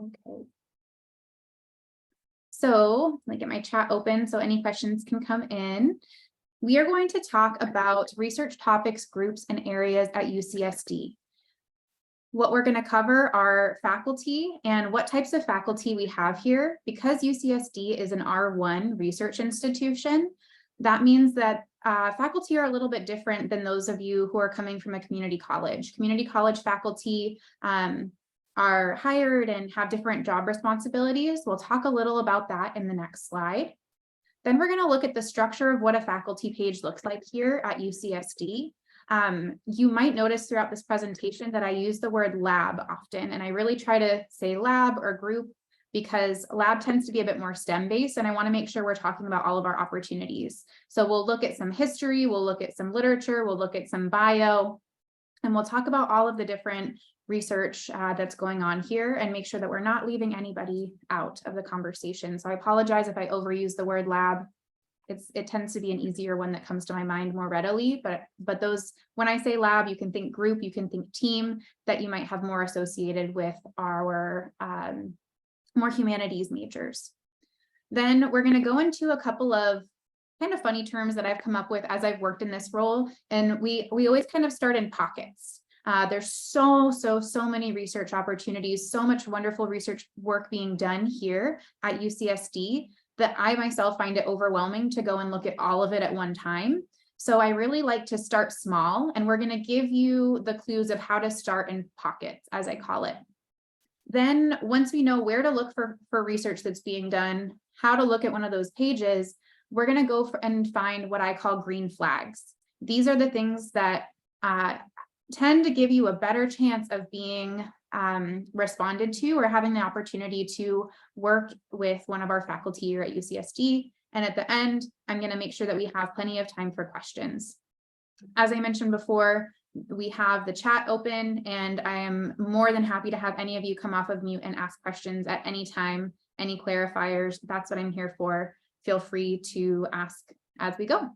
Okay. So let me get my chat open so any questions can come in. We are going to talk about research topics, groups, and areas at UCSD. What we're going to cover are faculty and what types of faculty we have here. Because UCSD is an R1 research institution, that means that faculty are a little bit different than those of you who are coming from a community college. Community college faculty are hired and have different job responsibilities. We'll talk a little about that in the next slide. Then we're going to look at the structure of what a faculty page looks like here at UCSD. You might notice throughout this presentation that I use the word lab often, and I really try to say lab or group because lab tends to be a bit more STEM based, and I want to make sure we're talking about all of our opportunities. So we'll look at some history, we'll look at some literature, we'll look at some bio, and we'll talk about all of the different research that's going on here and make sure that we're not leaving anybody out of the conversation. So I apologize if I overuse the word lab. It tends to be an easier one that comes to my mind more readily, but those, when I say lab, you can think group, you can think team, that you might have more associated with our more humanities majors. Then we're going to go into a couple of kind of funny terms that I've come up with as I've worked in this role, and we always kind of start in pockets. There's so many research opportunities, so much wonderful research work being done here at UCSD that I myself find it overwhelming to go and look at all of it at one time. So I really like to start small, and we're going to give you the clues of how to start in pockets, as I call it. Then once we know where to look for research that's being done, how to look at one of those pages, we're going to go and find what I call green flags. These are the things that tend to give you a better chance of being responded to or having the opportunity to work with one of our faculty here at UCSD. And at the end, I'm going to make sure that we have plenty of time for questions. As I mentioned before, we have the chat open, and I am more than happy to have any of you come off of mute and ask questions at any time, any clarifiers. That's what I'm here for. Feel free to ask as we go.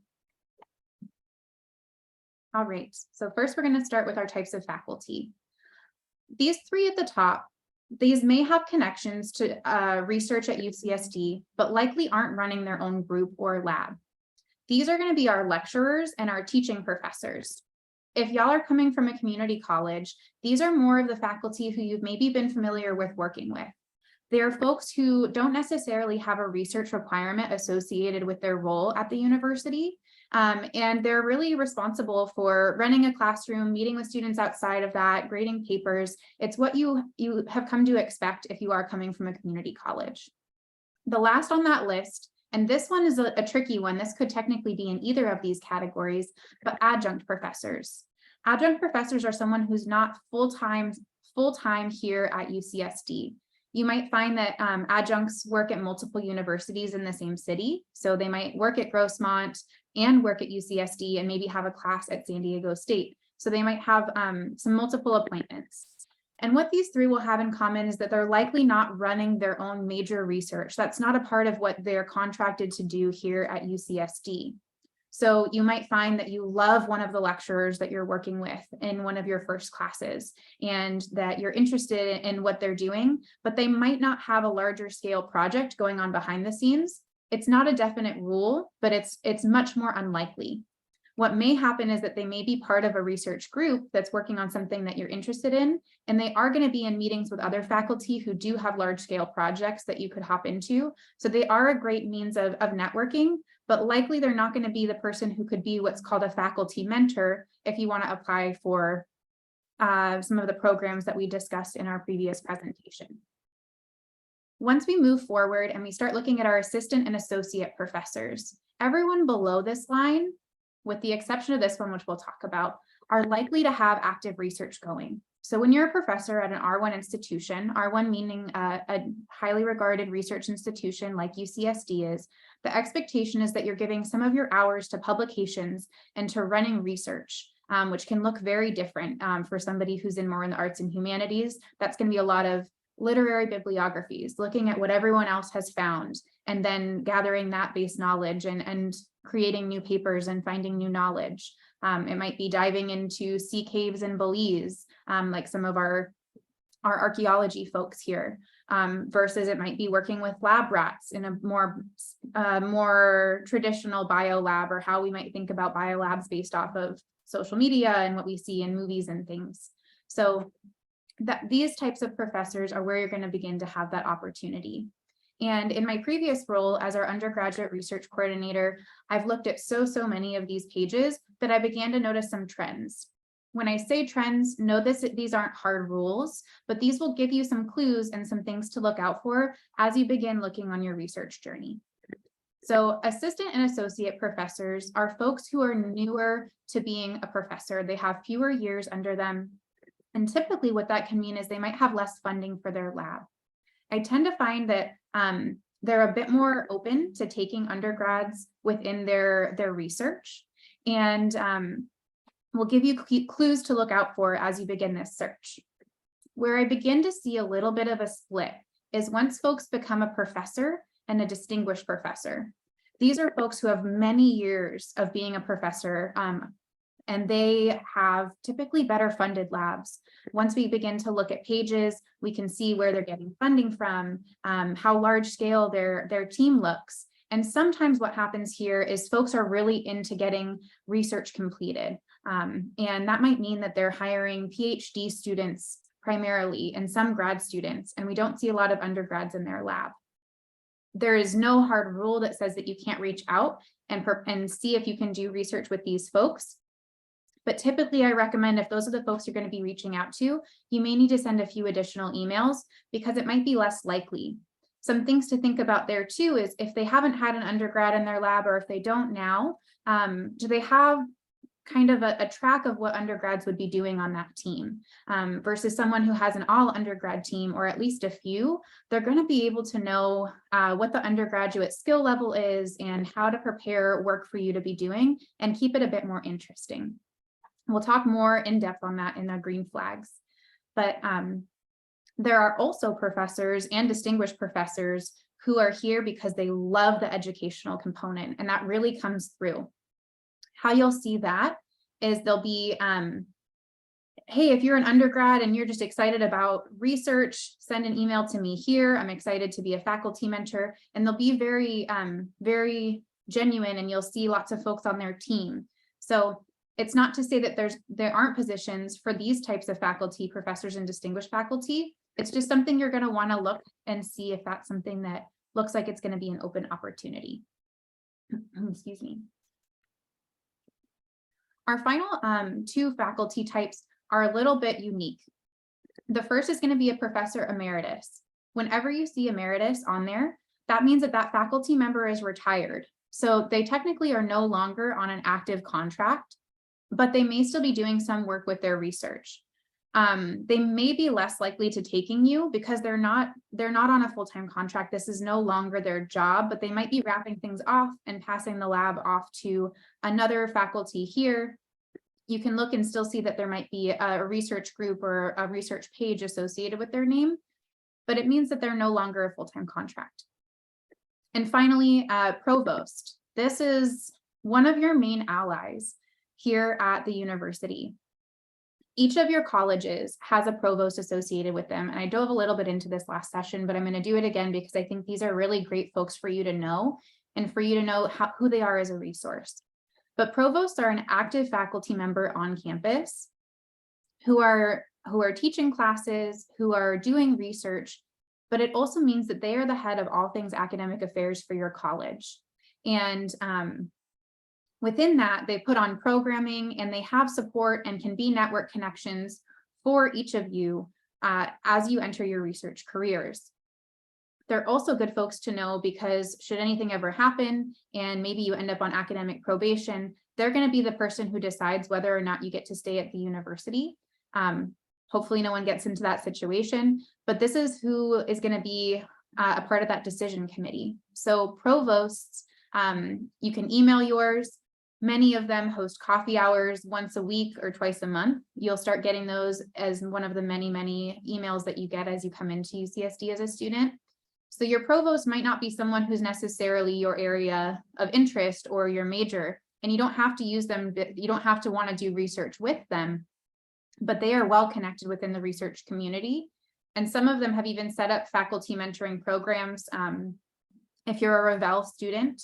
All right, so first we're going to start with our types of faculty. These three at the top, these may have connections to research at UCSD, but likely aren't running their own group or lab. These are going to be our lecturers and our teaching professors. If y'all are coming from a community college, these are more of the faculty who you've maybe been familiar with working with. They are folks who don't necessarily have a research requirement associated with their role at the university. And they're really responsible for running a classroom, meeting with students outside of that, grading papers. It's what you have come to expect if you are coming from a community college. The last on that list, and this one is a tricky one, this could technically be in either of these categories, but adjunct professors. Adjunct professors are someone who's not full-time here at UCSD. You might find that adjuncts work at multiple universities in the same city. So they might work at Grossmont and work at UCSD and maybe have a class at San Diego State. So they might have some multiple appointments. And what these three will have in common is that they're likely not running their own major research. That's not a part of what they're contracted to do here at UCSD. So you might find that you love one of the lecturers that you're working with in one of your first classes and that you're interested in what they're doing, but they might not have a larger scale project going on behind the scenes. It's not a definite rule, but it's much more unlikely. What may happen is that they may be part of a research group that's working on something that you're interested in, and they are going to be in meetings with other faculty who do have large scale projects that you could hop into. So they are a great means of networking, but likely they're not going to be the person who could be what's called a faculty mentor if you want to apply for some of the programs that we discussed in our previous presentation. Once we move forward and we start looking at our assistant and associate professors, everyone below this line, with the exception of this one, which we'll talk about, are likely to have active research going. So when you're a professor at an R1 institution, R1 meaning a highly regarded research institution like UCSD is, the expectation is that you're giving some of your hours to publications and to running research, which can look very different for somebody who's more in the arts and humanities. That's going to be a lot of literary bibliographies, looking at what everyone else has found, and then gathering that base knowledge and creating new papers and finding new knowledge. It might be diving into sea caves in Belize, like some of our archaeology folks here. versus it might be working with lab rats in a more traditional bio lab, or how we might think about bio labs based off of social media and what we see in movies and things. So these types of professors are where you're going to begin to have that opportunity. And in my previous role as our undergraduate research coordinator, I've looked at so many of these pages that I began to notice some trends. When I say trends, know these aren't hard rules, but these will give you some clues and some things to look out for as you begin looking on your research journey. So assistant and associate professors are folks who are newer to being a professor. They have fewer years under them. And typically what that can mean is they might have less funding for their lab. I tend to find that they're a bit more open to taking undergrads within their research, and we'll give you clues to look out for as you begin this search. Where I begin to see a little bit of a split is once folks become a professor and a distinguished professor. These are folks who have many years of being a professor, and they have typically better funded labs. Once we begin to look at pages, we can see where they're getting funding from, how large scale their team looks. And sometimes what happens here is folks are really into getting research completed. And that might mean that they're hiring PhD students primarily and some grad students, and we don't see a lot of undergrads in their lab. There is no hard rule that says that you can't reach out and see if you can do research with these folks. But typically I recommend, if those are the folks you're going to be reaching out to, you may need to send a few additional emails because it might be less likely. Some things to think about there too is if they haven't had an undergrad in their lab, or if they don't now, do they have kind of a track of what undergrads would be doing on that team, versus someone who has an all undergrad team, or at least a few. They're going to be able to know what the undergraduate skill level is and how to prepare work for you to be doing and keep it a bit more interesting. We'll talk more in depth on that in the green flags. But there are also professors and distinguished professors who are here because they love the educational component, and that really comes through. How you'll see that is there'll be, hey, if you're an undergrad and you're just excited about research, send an email to me here. I'm excited to be a faculty mentor. And they'll be very, very genuine, and you'll see lots of folks on their team. So it's not to say that there aren't positions for these types of faculty, professors and distinguished faculty. It's just something you're going to want to look and see if that's something that looks like it's going to be an open opportunity. Excuse me. Our final two faculty types are a little bit unique. The first is going to be a professor emeritus. Whenever you see emeritus on there, that means that that faculty member is retired. So they technically are no longer on an active contract, but they may still be doing some work with their research. They may be less likely to taking you because they're not on a full-time contract. This is no longer their job, but they might be wrapping things off and passing the lab off to another faculty here. You can look and still see that there might be a research group or a research page associated with their name, but it means that they're no longer a full-time contract. And finally, provost. This is one of your main allies here at the university. Each of your colleges has a provost associated with them. And I dove a little bit into this last session, but I'm going to do it again because I think these are really great folks for you to know and for you to know who they are as a resource. But provosts are an active faculty member on campus who are teaching classes, who are doing research, but it also means that they are the head of all things academic affairs for your college. And within that, they put on programming and they have support and can be network connections for each of you as you enter your research careers. They're also good folks to know because should anything ever happen and maybe you end up on academic probation, they're going to be the person who decides whether or not you get to stay at the university. Hopefully no one gets into that situation, but this is who is going to be a part of that decision committee. So provosts, you can email yours. Many of them host coffee hours once a week or twice a month. You'll start getting those as one of the many emails that you get as you come into UCSD as a student. So your provost might not be someone who's necessarily your area of interest or your major, and you don't have to use them. You don't have to want to do research with them, but they are well connected within the research community. And some of them have even set up faculty mentoring programs. If you're a Revelle student,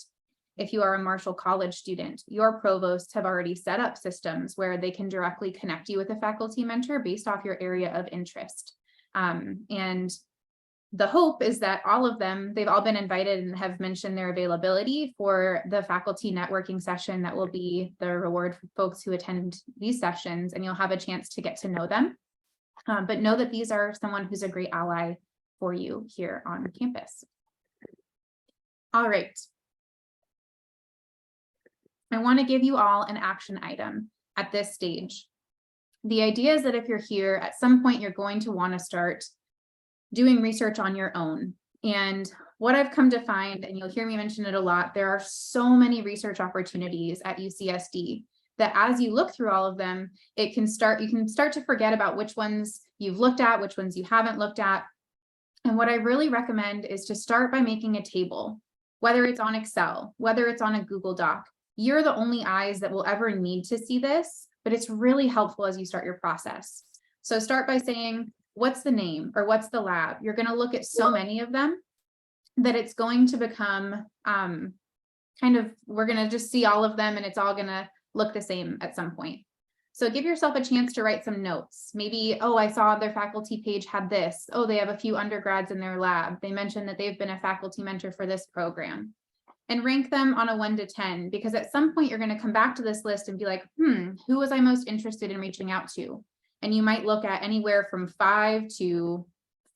if you are a Marshall College student, your provosts have already set up systems where they can directly connect you with a faculty mentor based off your area of interest. And the hope is that all of them, they've all been invited and have mentioned their availability for the faculty networking session that will be the reward for folks who attend these sessions, and you'll have a chance to get to know them. But know that these are someone who's a great ally for you here on campus. All right. I want to give you all an action item at this stage. The idea is that if you're here, at some point, you're going to want to start doing research on your own. And what I've come to find, and you'll hear me mention it a lot, there are so many research opportunities at UCSD that as you look through all of them, you can start to forget about which ones you've looked at, which ones you haven't looked at. And what I really recommend is to start by making a table, whether it's on Excel, whether it's on a Google Doc. You're the only eyes that will ever need to see this, but it's really helpful as you start your process. So start by saying, what's the name or what's the lab? You're going to look at so many of them that it's going to become we're going to just see all of them and it's all going to look the same at some point. So give yourself a chance to write some notes. Maybe, oh, I saw their faculty page had this. Oh, they have a few undergrads in their lab. They mentioned that they've been a faculty mentor for this program. And rank them on a 1 to 10, because at some point you're going to come back to this list and be like, who was I most interested in reaching out to? And you might look at anywhere from 5 to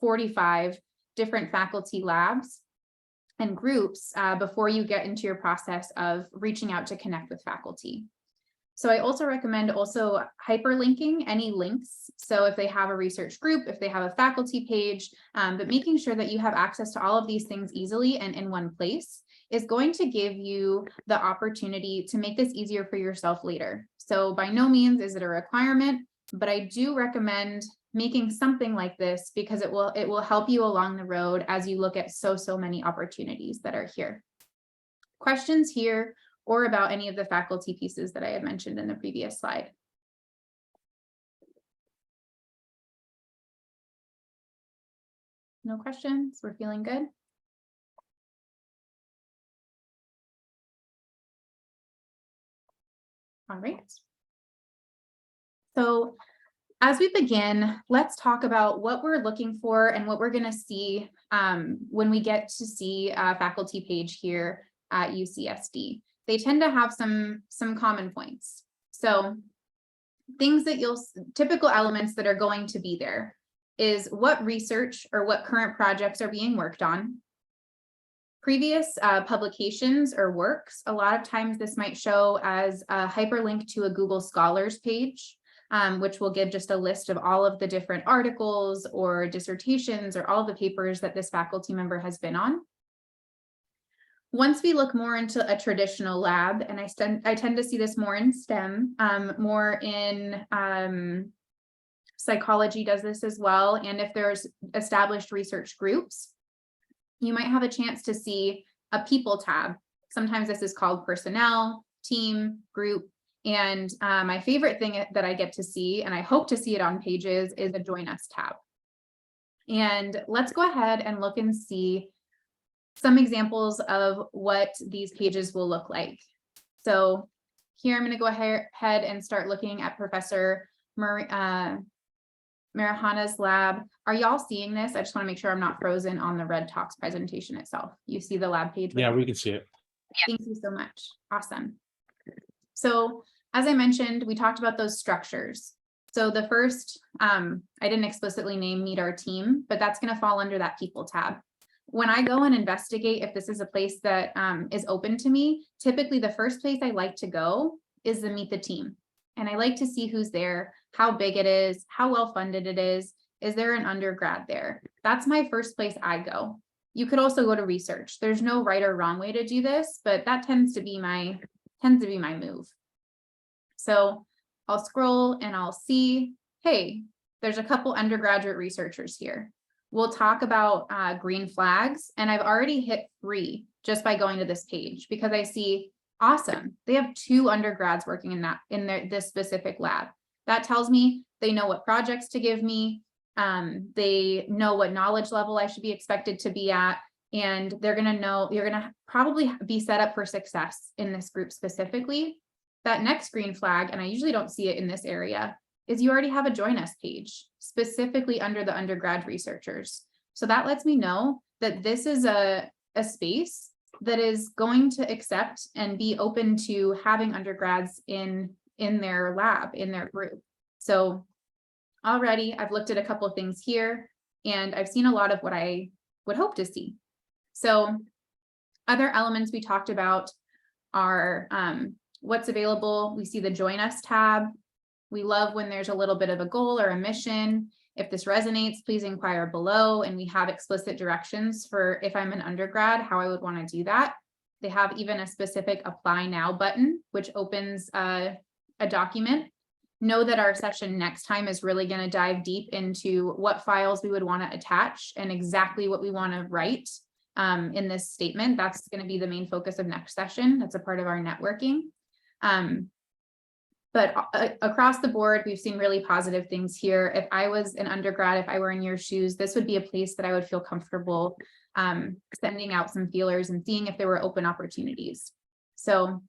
45 different faculty labs and groups before you get into your process of reaching out to connect with faculty. So I also recommend hyperlinking any links. So if they have a research group, if they have a faculty page, but making sure that you have access to all of these things easily and in one place is going to give you the opportunity to make this easier for yourself later. So by no means is it a requirement, but I do recommend making something like this because it will help you along the road as you look at so many opportunities that are here. Questions here or about any of the faculty pieces that I had mentioned in the previous slide? No questions? We're feeling good? All right. So as we begin, let's talk about what we're looking for and what we're going to see when we get to see a faculty page here at UCSD. They tend to have some common points. So things that typical elements that are going to be there is what research or what current projects are being worked on. Previous publications or works, a lot of times this might show as a hyperlink to a Google Scholars page, which will give just a list of all of the different articles or dissertations or all the papers that this faculty member has been on. Once we look more into a traditional lab, and I tend to see this more in STEM, more in psychology does this as well, and if there's established research groups, you might have a chance to see a people tab. Sometimes this is called personnel, team, group. And my favorite thing that I get to see, and I hope to see it on pages, is a join us tab. And let's go ahead and look and see some examples of what these pages will look like. So here I'm going to go ahead and start looking at Professor Marihana's lab. Are y'all seeing this? I just want to make sure I'm not frozen on the Red Talks presentation itself. You see the lab page? Yeah, we can see it. Thank you so much. Awesome. So as I mentioned, we talked about those structures. So the first, I didn't explicitly name Meet Our Team, but that's going to fall under that People tab. When I go and investigate if this is a place that is open to me, typically the first place I like to go is the Meet the Team. And I like to see who's there, how big it is, how well funded it is there an undergrad there? That's my first place I go. You could also go to research. There's no right or wrong way to do this, but that tends to be my move. So I'll scroll and I'll see, hey, there's a couple undergraduate researchers here. We'll talk about green flags, and I've already hit 3 just by going to this page because I see, awesome, they have 2 undergrads working in this specific lab. That tells me they know what projects to give me. They know what knowledge level I should be expected to be at, and they're going to know you're going to probably be set up for success in this group specifically. That next green flag, and I usually don't see it in this area, is you already have a join us page specifically under the undergrad researchers. So that lets me know that this is a space that is going to accept and be open to having undergrads in their lab, in their group. So already I've looked at a couple of things here, and I've seen a lot of what I would hope to see. So other elements we talked about are what's available. We see the Join Us tab. We love when there's a little bit of a goal or a mission. If this resonates, please inquire below. And we have explicit directions for, if I'm an undergrad, how I would want to do that. They have even a specific Apply Now button, which opens a document. Know that our session next time is really going to dive deep into what files we would want to attach and exactly what we want to write in this statement. That's going to be the main focus of next session. That's a part of our networking. But across the board, we've seen really positive things here. If I was an undergrad, if I were in your shoes, this would be a place that I would feel comfortable sending out some feelers and seeing if there were open opportunities. So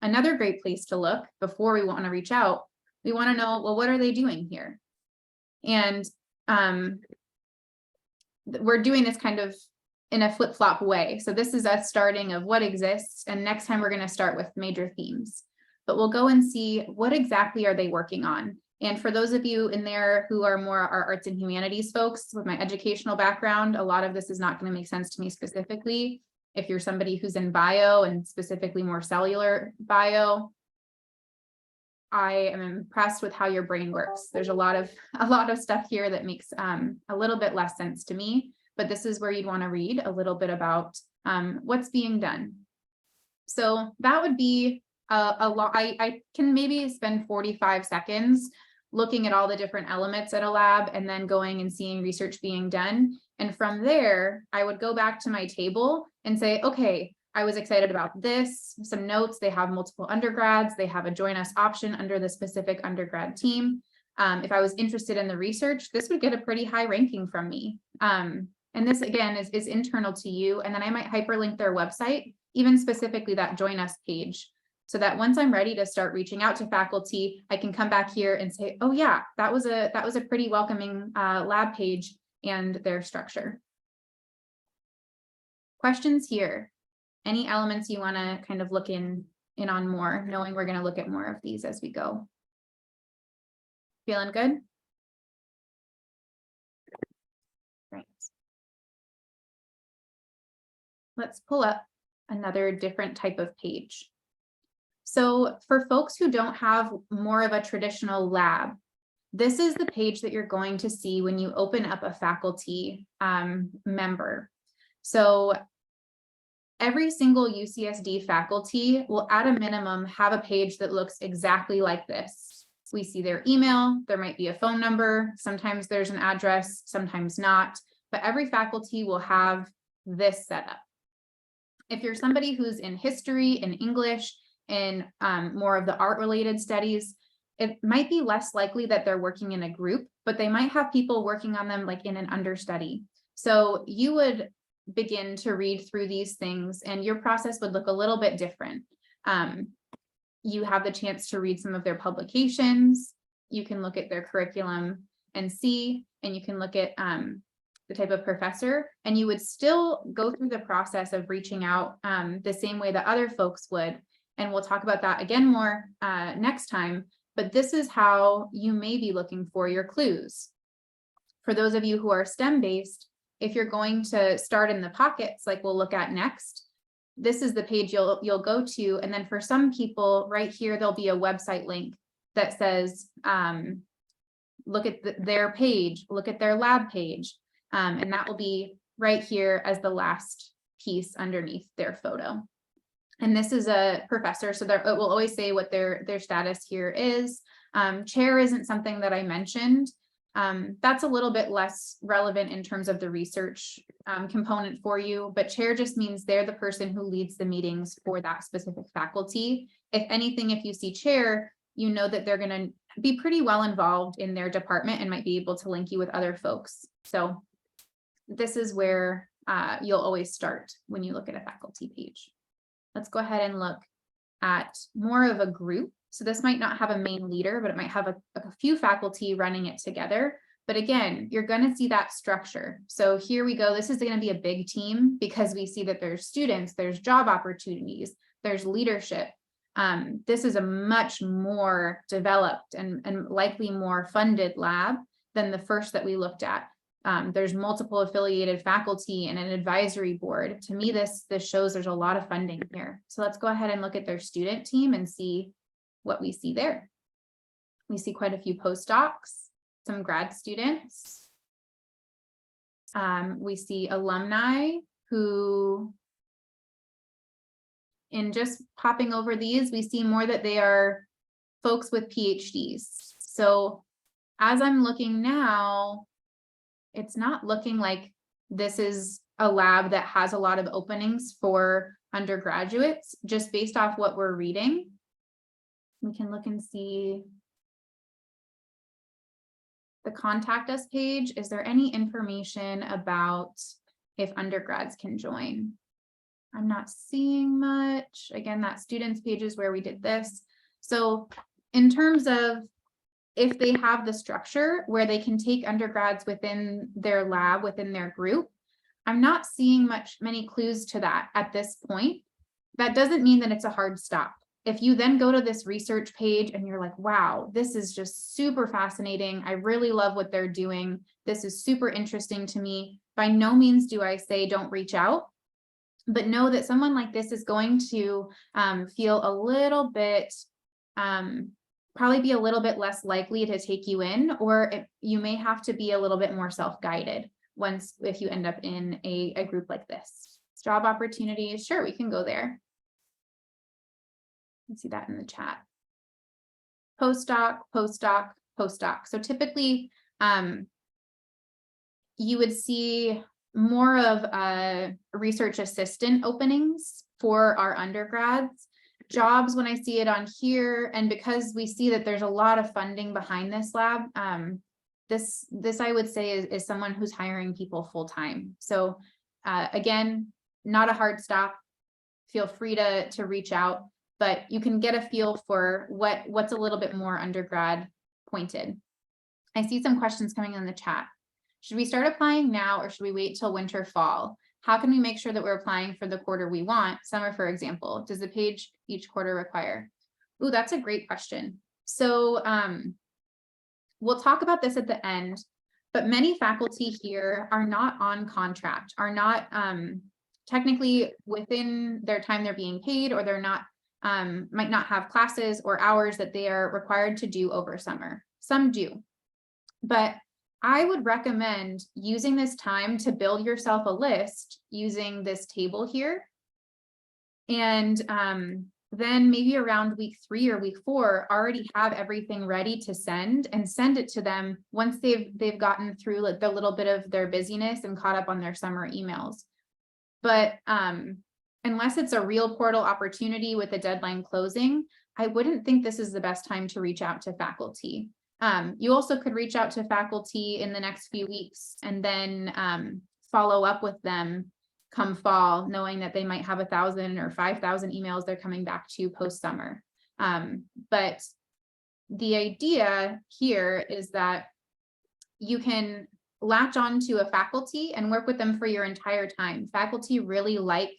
another great place to look before we want to reach out, we want to know, well, what are they doing here? And we're doing this kind of in a flip-flop way. So this is us starting of what exists, and next time we're going to start with major themes. But we'll go and see what exactly are they working on. And for those of you in there who are more our arts and humanities folks, with my educational background, a lot of this is not going to make sense to me specifically. If you're somebody who's in bio and specifically more cellular bio, I am impressed with how your brain works. There's a lot of stuff here that makes a little bit less sense to me, but this is where you'd want to read a little bit about what's being done. So that would be a lot. I can maybe spend 45 seconds looking at all the different elements at a lab and then going and seeing research being done. And from there, I would go back to my table and say, okay, I was excited about this, some notes. They have multiple undergrads. They have a join us option under the specific undergrad team. If I was interested in the research, this would get a pretty high ranking from me. And this again is internal to you. And then I might hyperlink their website, even specifically that join us page, so that once I'm ready to start reaching out to faculty, I can come back here and say, oh yeah, that was a pretty welcoming lab page and their structure. Questions here? Any elements you want to kind of look in on more, knowing we're going to look at more of these as we go? Feeling good? Great. Let's pull up another different type of page. So for folks who don't have more of a traditional lab, this is the page that you're going to see when you open up a faculty member. So every single UCSD faculty will at a minimum have a page that looks exactly like this. We see their email, there might be a phone number, sometimes there's an address, sometimes not, but every faculty will have this set up. If you're somebody who's in history, in English, in more of the art related studies, it might be less likely that they're working in a group, but they might have people working on them like in an understudy. So you would begin to read through these things and your process would look a little bit different. You have the chance to read some of their publications. You can look at their curriculum and see, and you can look at the type of professor, and you would still go through the process of reaching out the same way that other folks would. And we'll talk about that again more next time, but this is how you may be looking for your clues. For those of you who are STEM-based, if you're going to start in the pockets, like we'll look at next, this is the page you'll go to. And then for some people right here, there'll be a website link that says, look at their page, look at their lab page. And that will be right here as the last piece underneath their photo. And this is a professor, so it will always say what their status here is. Chair isn't something that I mentioned. That's a little bit less relevant in terms of the research component for you, but chair just means they're the person who leads the meetings for that specific faculty. If anything, if you see chair, you know that they're going to be pretty well involved in their department and might be able to link you with other folks. So this is where you'll always start when you look at a faculty page. Let's go ahead and look at more of a group. So this might not have a main leader, but it might have a few faculty running it together. But again, you're going to see that structure. So here we go. This is going to be a big team because we see that there's students, there's job opportunities, there's leadership. This is a much more developed and likely more funded lab than the first that we looked at. There's multiple affiliated faculty and an advisory board. To me, this shows there's a lot of funding here. So let's go ahead and look at their student team and see what we see there. We see quite a few postdocs, some grad students. We see alumni who, in just popping over these, we see more that they are folks with PhDs. So as I'm looking now, it's not looking like this is a lab that has a lot of openings for undergraduates, just based off what we're reading. We can look and see the contact us page. Is there any information about if undergrads can join? I'm not seeing much. Again, that students page is where we did this. So in terms of if they have the structure where they can take undergrads within their lab, within their group, I'm not seeing many clues to that at this point. That doesn't mean that it's a hard stop. If you then go to this research page and you're like, wow, this is just super fascinating. I really love what they're doing. This is super interesting to me. By no means do I say don't reach out, but know that someone like this is going to feel a little bit, probably be a little bit less likely to take you in, or you may have to be a little bit more self-guided if you end up in a group like this. Job opportunities, sure, we can go there. You can see that in the chat. Postdoc, postdoc, postdoc. So typically, you would see more of research assistant openings for our undergrads. Jobs, when I see it on here, and because we see that there's a lot of funding behind this lab, this I would say is someone who's hiring people full-time. So again, not a hard stop. Feel free to reach out, but you can get a feel for what's a little bit more undergrad pointed. I see some questions coming in the chat. Should we start applying now or should we wait till winter, fall? How can we make sure that we're applying for the quarter we want? Summer, for example, does the page each quarter require? Ooh, that's a great question. So we'll talk about this at the end, but many faculty here are not on contract, are not technically within their time they're being paid, or they're not, might not have classes or hours that they are required to do over summer. Some do, but I would recommend using this time to build yourself a list using this table here. And then maybe around week 3 or week 4, already have everything ready to send it to them once they've gotten through like the little bit of their busyness and caught up on their summer emails. But unless it's a real portal opportunity with a deadline closing, I wouldn't think this is the best time to reach out to faculty. You also could reach out to faculty in the next few weeks and then follow up with them come fall, knowing that they might have 1,000 or 5,000 emails they're coming back to post-summer. But the idea here is that you can latch on to a faculty and work with them for your entire time. Faculty really like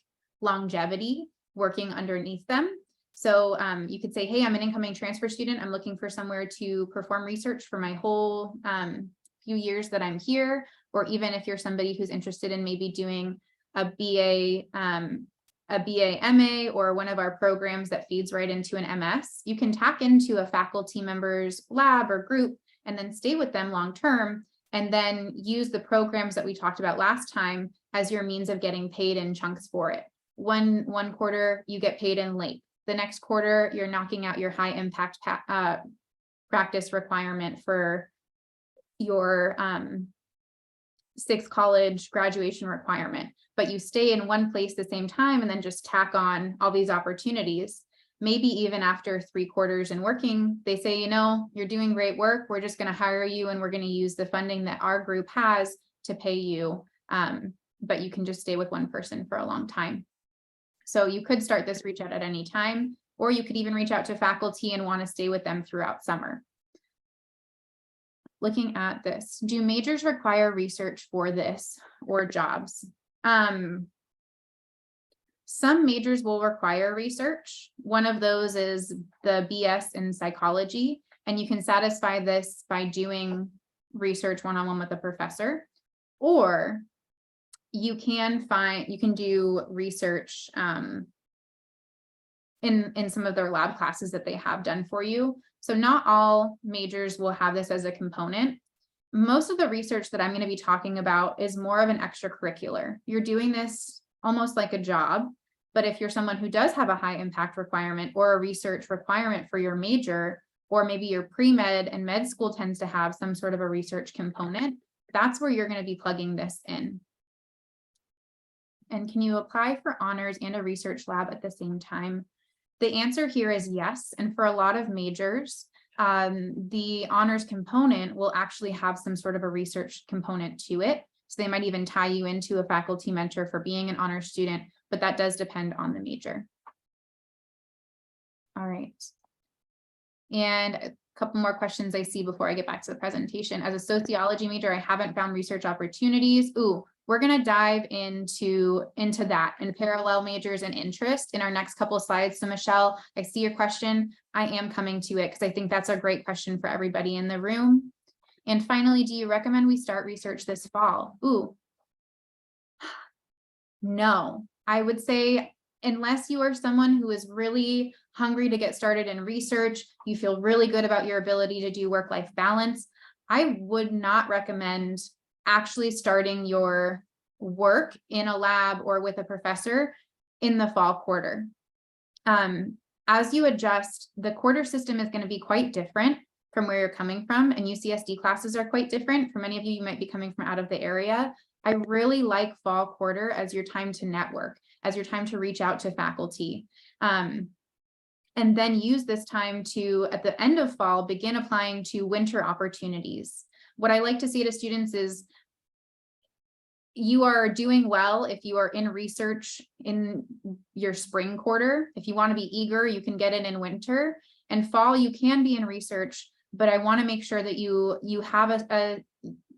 longevity working underneath them. So you could say, hey, I'm an incoming transfer student. I'm looking for somewhere to perform research for my whole few years that I'm here. Or even if you're somebody who's interested in maybe doing a BA, MA, or one of our programs that feeds right into an MS, you can tack into a faculty member's lab or group and then stay with them long-term, and then use the programs that we talked about last time as your means of getting paid in chunks for it. One quarter, you get paid in late. The next quarter, you're knocking out your high impact practice requirement for your 6th college graduation requirement, but you stay in one place the same time and then just tack on all these opportunities. maybe even after 3 quarters and working, they say, you're doing great work. We're just going to hire you and we're going to use the funding that our group has to pay you. But you can just stay with one person for a long time. So you could start this reach out at any time, or you could even reach out to faculty and want to stay with them throughout summer. Looking at this, do majors require research for this or jobs? Some majors will require research. One of those is the BS in psychology, and you can satisfy this by doing research one-on-one with a professor, or you can do research in some of their lab classes that they have done for you. So not all majors will have this as a component. Most of the research that I'm going to be talking about is more of an extracurricular. You're doing this almost like a job, but if you're someone who does have a high impact requirement or a research requirement for your major, or maybe your pre-med and med school tends to have some sort of a research component, that's where you're going to be plugging this in. And can you apply for honors and a research lab at the same time? The answer here is yes. And for a lot of majors, the honors component will actually have some sort of a research component to it. So they might even tie you into a faculty mentor for being an honors student, but that does depend on the major. All right. And a couple more questions I see before I get back to the presentation. As a sociology major, I haven't found research opportunities. Ooh, we're going to dive into that in parallel majors and interest in our next couple of slides. So Michelle, I see your question. I am coming to it because I think that's a great question for everybody in the room. And finally, do you recommend we start research this fall? Ooh, no, I would say unless you are someone who is really hungry to get started in research, you feel really good about your ability to do work-life balance, I would not recommend actually starting your work in a lab or with a professor in the fall quarter. As you adjust, the quarter system is going to be quite different from where you're coming from, and UCSD classes are quite different. For many of you, you might be coming from out of the area. I really like fall quarter as your time to network, as your time to reach out to faculty. And then use this time to, at the end of fall, begin applying to winter opportunities. What I like to say to students is, you are doing well if you are in research in your spring quarter. If you want to be eager, you can get in winter. And fall, you can be in research, but I want to make sure that you have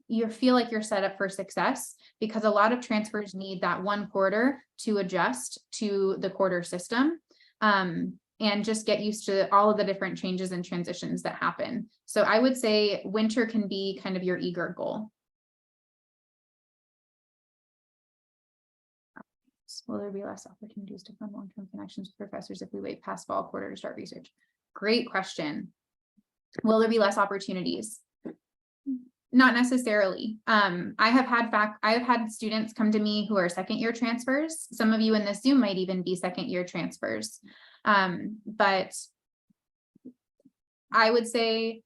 you feel like you're set up for success, because a lot of transfers need that one quarter to adjust to the quarter system. And just get used to all of the different changes and transitions that happen. So I would say winter can be kind of your eager goal. Will there be less opportunities to form long-term connections with professors if we wait past fall quarter to start research? Great question. Will there be less opportunities? Not necessarily. I have had students come to me who are second-year transfers. Some of you in this Zoom might even be second-year transfers. But I would say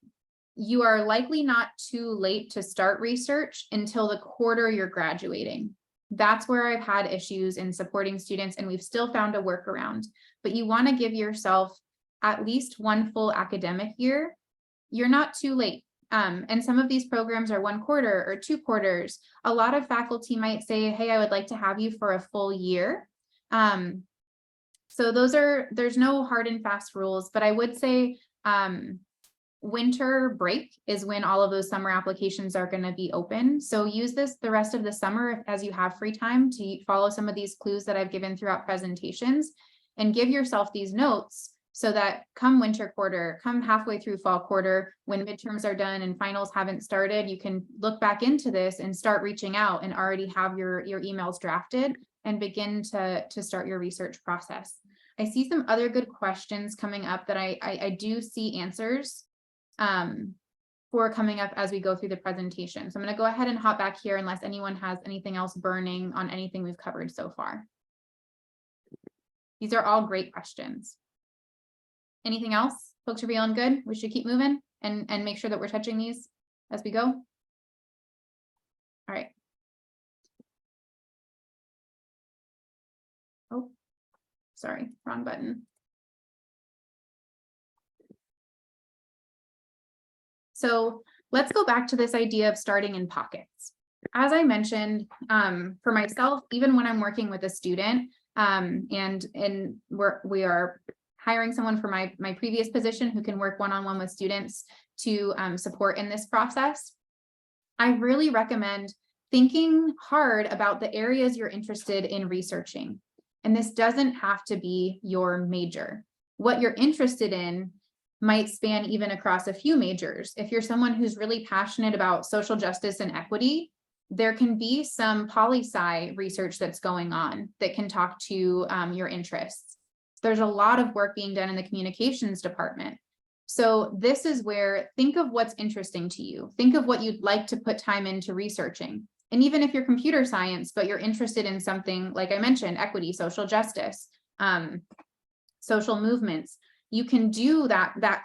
you are likely not too late to start research until the quarter you're graduating. That's where I've had issues in supporting students, and we've still found a workaround. But you want to give yourself at least one full academic year. You're not too late. And some of these programs are 1 quarter or 2 quarters. A lot of faculty might say, hey, I would like to have you for a full year. So there's no hard and fast rules, but I would say winter break is when all of those summer applications are going to be open. So use this the rest of the summer as you have free time to follow some of these clues that I've given throughout presentations, and give yourself these notes so that come winter quarter, come halfway through fall quarter, when midterms are done and finals haven't started, you can look back into this and start reaching out and already have your emails drafted and begin to start your research process. I see some other good questions coming up that I do see answers for coming up as we go through the presentation. So I'm going to go ahead and hop back here unless anyone has anything else burning on anything we've covered so far. These are all great questions. Anything else? Folks are feeling good? We should keep moving and make sure that we're touching these as we go. All right. Oh, sorry, wrong button. So let's go back to this idea of starting in pockets. As I mentioned, for myself, even when I'm working with a student, and we are hiring someone for my previous position who can work one-on-one with students to support in this process, I really recommend thinking hard about the areas you're interested in researching. And this doesn't have to be your major. What you're interested in might span even across a few majors. If you're someone who's really passionate about social justice and equity, there can be some poli-sci research that's going on that can talk to your interests. There's a lot of work being done in the communications department. So this is where, think of what's interesting to you. Think of what you'd like to put time into researching. And even if you're computer science, but you're interested in something, like I mentioned, equity, social justice, social movements, you can do that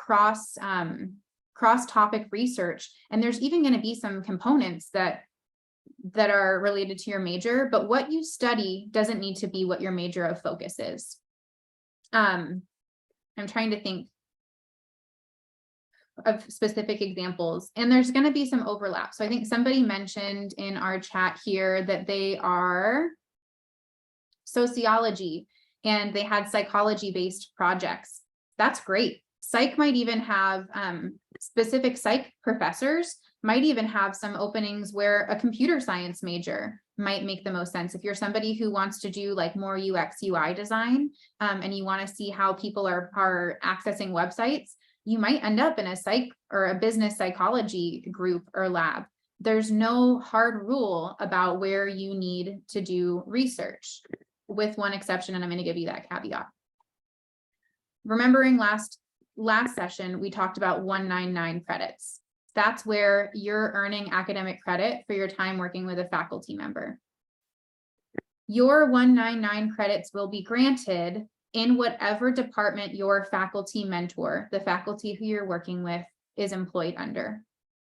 cross-topic research. And there's even going to be some components that are related to your major, but what you study doesn't need to be what your major of focus is. I'm trying to think of specific examples, and there's going to be some overlap. So I think somebody mentioned in our chat here that they are sociology and they had psychology-based projects. That's great. Psych might even have specific psych professors might even have some openings where a computer science major might make the most sense. If you're somebody who wants to do like more UX UI design, and you want to see how people are accessing websites, you might end up in a psych or a business psychology group or lab. There's no hard rule about where you need to do research, with one exception, and I'm going to give you that caveat. Remembering last session, we talked about 199 credits. That's where you're earning academic credit for your time working with a faculty member. Your 199 credits will be granted in whatever department your faculty mentor, the faculty who you're working with, is employed under.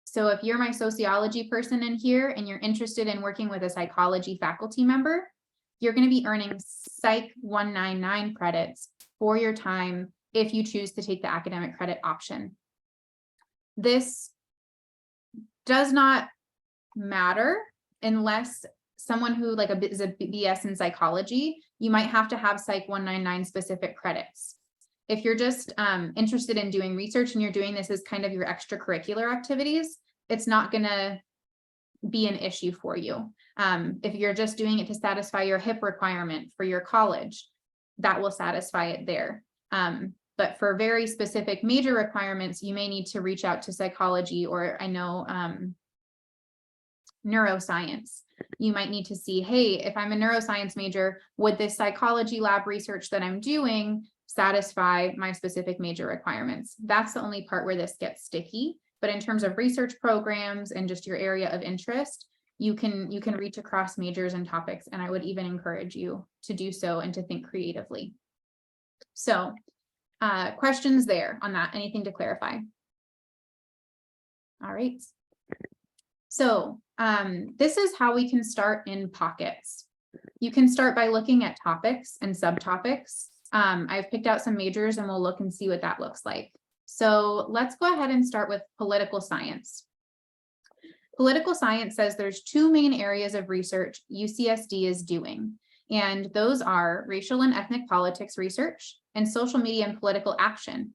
So if you're my sociology person in here and you're interested in working with a psychology faculty member, you're going to be earning Psych 199 credits for your time if you choose to take the academic credit option. This does not matter unless someone who is a BS in psychology, you might have to have Psych 199 specific credits. If you're just interested in doing research and you're doing this as kind of your extracurricular activities, it's not going to be an issue for you. If you're just doing it to satisfy your HIP requirement for your college, that will satisfy it there. But for very specific major requirements, you may need to reach out to psychology, or I know neuroscience. You might need to see, hey, if I'm a neuroscience major, would this psychology lab research that I'm doing satisfy my specific major requirements? That's the only part where this gets sticky. But in terms of research programs and just your area of interest, you can reach across majors and topics. And I would even encourage you to do so and to think creatively. So questions there on that? Anything to clarify? All right. So this is how we can start in pockets. You can start by looking at topics and subtopics. I've picked out some majors and we'll look and see what that looks like. So let's go ahead and start with political science. Political science says there's two main areas of research UCSD is doing, and those are racial and ethnic politics research and social media and political action.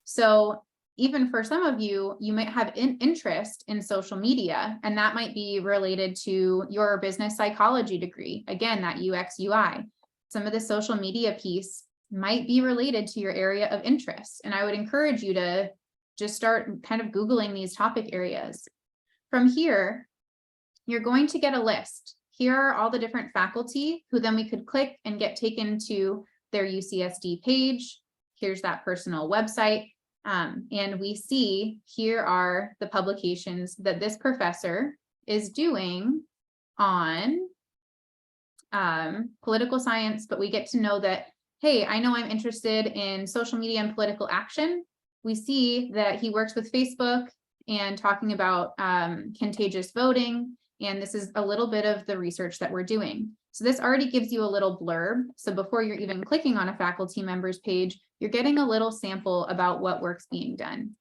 So even for some of you, you might have an interest in social media, and that might be related to your business psychology degree. Again, that UX UI. Some of the social media piece might be related to your area of interest. And I would encourage you to just start kind of Googling these topic areas. From here, you're going to get a list. Here are all the different faculty who then we could click and get taken to their UCSD page. Here's that personal website. And we see here are the publications that this professor is doing on political science, but we get to know that, hey, I know I'm interested in social media and political action. We see that he works with Facebook and talking about contagious voting. And this is a little bit of the research that we're doing. So this already gives you a little blurb. So before you're even clicking on a faculty member's page, you're getting a little sample about what work's being done.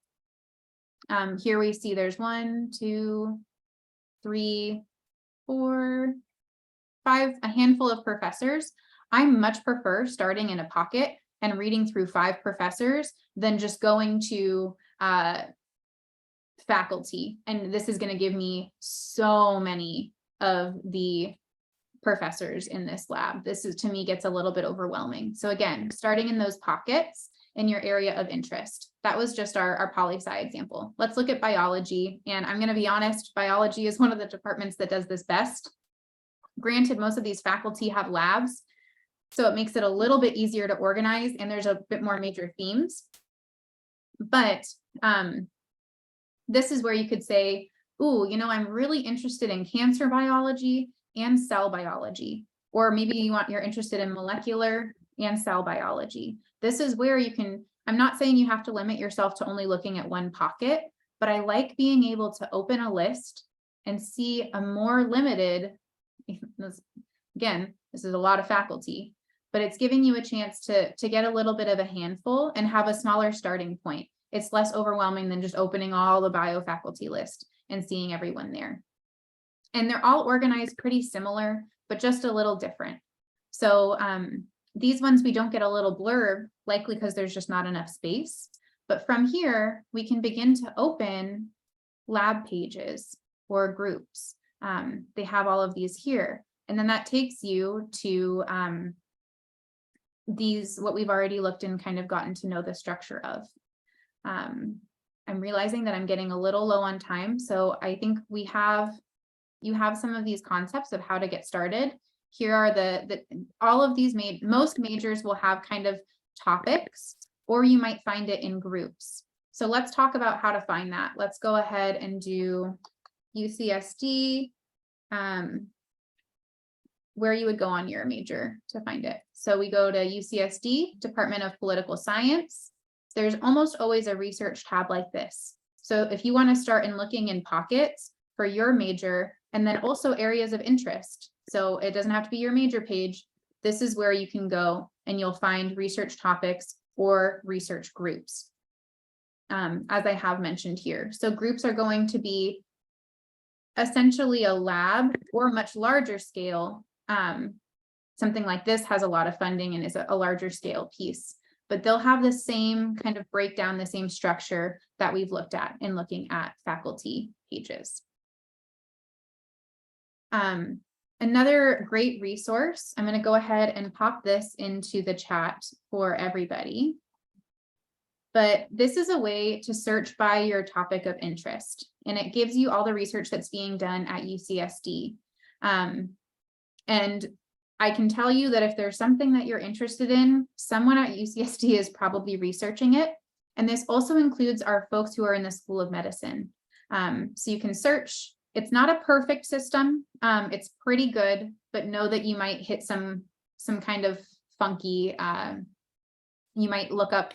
Here we see there's 1, 2, 3, 4, 5, a handful of professors. I much prefer starting in a pocket and reading through 5 professors than just going to faculty. And this is going to give me so many of the professors in this lab. This is, to me, gets a little bit overwhelming. So again, starting in those pockets in your area of interest. That was just our poli-sci example. Let's look at biology. And I'm going to be honest, biology is one of the departments that does this best. Granted, most of these faculty have labs, so it makes it a little bit easier to organize, and there's a bit more major themes. But this is where you could say, ooh, you know, I'm really interested in cancer biology and cell biology, or maybe you're interested in molecular and cell biology. This is where you can, I'm not saying you have to limit yourself to only looking at one pocket, but I like being able to open a list and see a more limited, again, this is a lot of faculty, but it's giving you a chance to get a little bit of a handful and have a smaller starting point. It's less overwhelming than just opening all the bio faculty list and seeing everyone there. And they're all organized pretty similar, but just a little different. So these ones, we don't get a little blurb, likely because there's just not enough space. But from here, we can begin to open lab pages or groups. They have all of these here. And then that takes you to these, what we've already looked and kind of gotten to know the structure of. I'm realizing that I'm getting a little low on time. So I think you have some of these concepts of how to get started. Here are all of these most majors will have kind of topics, or you might find it in groups. So let's talk about how to find that. Let's go ahead and do UCSD, where you would go on your major to find it. So we go to UCSD, Department of Political Science. There's almost always a research tab like this. So if you want to start in looking in pockets for your major, and then also areas of interest. So it doesn't have to be your major page. This is where you can go and you'll find research topics or research groups, as I have mentioned here. So groups are going to be essentially a lab or much larger scale. Something like this has a lot of funding and is a larger scale piece, but they'll have the same kind of breakdown, the same structure that we've looked at in looking at faculty pages. Another great resource, I'm going to go ahead and pop this into the chat for everybody. But this is a way to search by your topic of interest, and it gives you all the research that's being done at UCSD. And I can tell you that if there's something that you're interested in, someone at UCSD is probably researching it. And this also includes our folks who are in the School of Medicine. So you can search. It's not a perfect system. It's pretty good, but know that you might hit some kind of funky, you might look up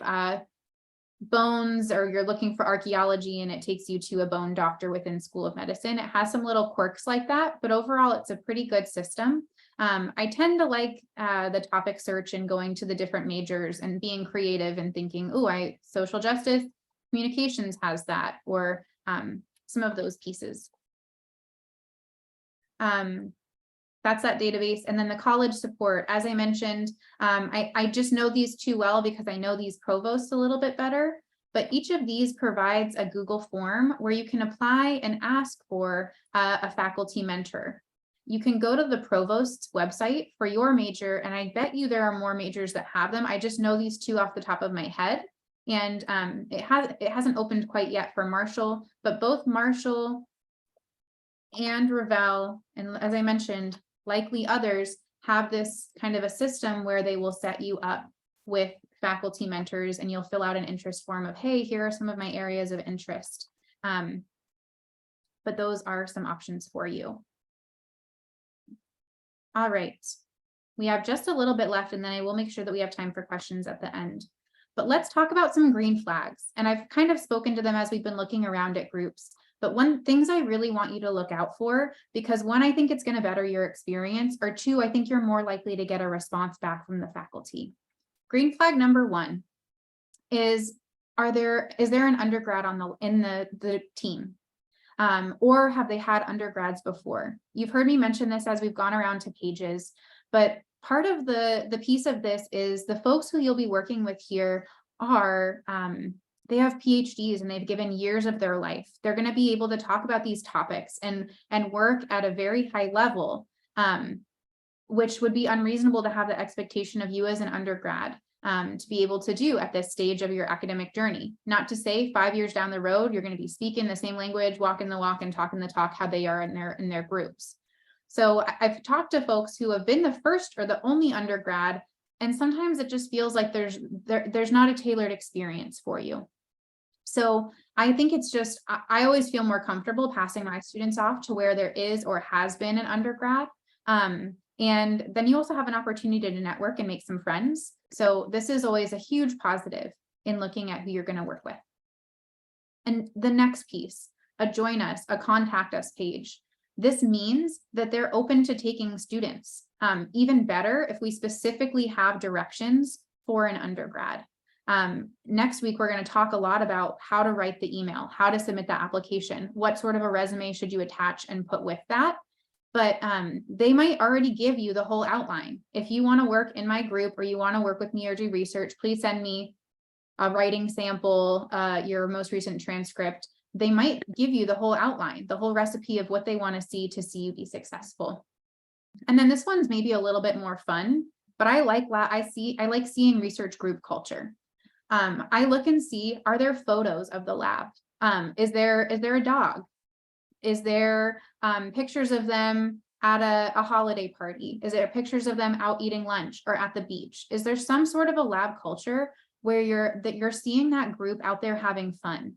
bones, or you're looking for archaeology and it takes you to a bone doctor within School of Medicine. It has some little quirks like that, but overall it's a pretty good system. I tend to like the topic search and going to the different majors and being creative and thinking, oh, social justice communications has that, or some of those pieces. That's that database. And then the college support, as I mentioned, I just know these too well because I know these provosts a little bit better, but each of these provides a Google form where you can apply and ask for a faculty mentor. You can go to the provost's website for your major, and I bet you there are more majors that have them. I just know these two off the top of my head, and it hasn't opened quite yet for Marshall, but both Marshall and Revelle, and as I mentioned, likely others, have this kind of a system where they will set you up with faculty mentors, and you'll fill out an interest form of, hey, here are some of my areas of interest. But those are some options for you. All right, we have just a little bit left, and then I will make sure that we have time for questions at the end. But let's talk about some green flags. And I've kind of spoken to them as we've been looking around at groups. But things I really want you to look out for, because one, I think it's going to better your experience, or two, I think you're more likely to get a response back from the faculty. Green flag number one is is there an undergrad in the team? Or have they had undergrads before? You've heard me mention this as we've gone around to pages, but part of the piece of this is the folks who you'll be working with here are, they have PhDs and they've given years of their life. They're going to be able to talk about these topics and work at a very high level, which would be unreasonable to have the expectation of you as an undergrad to be able to do at this stage of your academic journey. Not to say 5 years down the road, you're going to be speaking the same language, walking the walk and talking the talk how they are in their groups. So I've talked to folks who have been the first or the only undergrad, and sometimes it just feels like there's not a tailored experience for you. So I think it's just, I always feel more comfortable passing my students off to where there is or has been an undergrad. And then you also have an opportunity to network and make some friends. So this is always a huge positive in looking at who you're going to work with. And the next piece, a join us, a contact us page. This means that they're open to taking students. Even better if we specifically have directions for an undergrad. Next week, we're going to talk a lot about how to write the email, how to submit the application, what sort of a resume should you attach and put with that. But they might already give you the whole outline. If you want to work in my group or you want to work with me or do research, please send me a writing sample, your most recent transcript. They might give you the whole outline, the whole recipe of what they want to see you be successful. And then this one's maybe a little bit more fun, but I like seeing research group culture. I look and see, are there photos of the lab? Is there a dog? Is there pictures of them at a holiday party? Is there pictures of them out eating lunch or at the beach? Is there some sort of a lab culture where you're seeing that group out there having fun?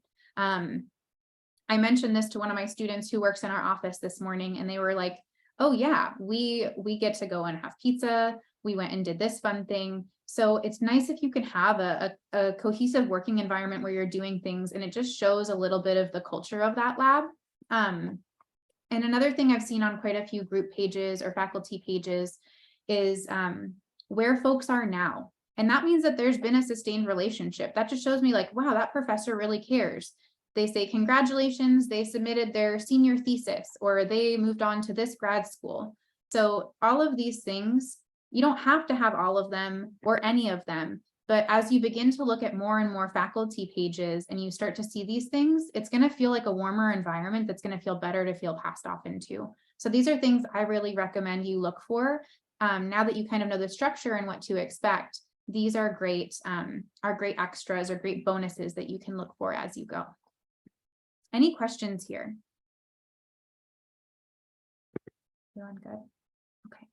I mentioned this to one of my students who works in our office this morning, and they were like, oh yeah, we get to go and have pizza. We went and did this fun thing. So it's nice if you can have a cohesive working environment where you're doing things, and it just shows a little bit of the culture of that lab. And another thing I've seen on quite a few group pages or faculty pages is where folks are now. And that means that there's been a sustained relationship. That just shows me like, wow, that professor really cares. They say, congratulations, they submitted their senior thesis, or they moved on to this grad school. So all of these things, you don't have to have all of them or any of them. But as you begin to look at more and more faculty pages and you start to see these things, it's going to feel like a warmer environment that's going to feel better to feel passed off into. So these are things I really recommend you look for. Now that you kind of know the structure and what to expect, these are great extras or great bonuses that you can look for as you go. Any questions here? Feeling good? Okay.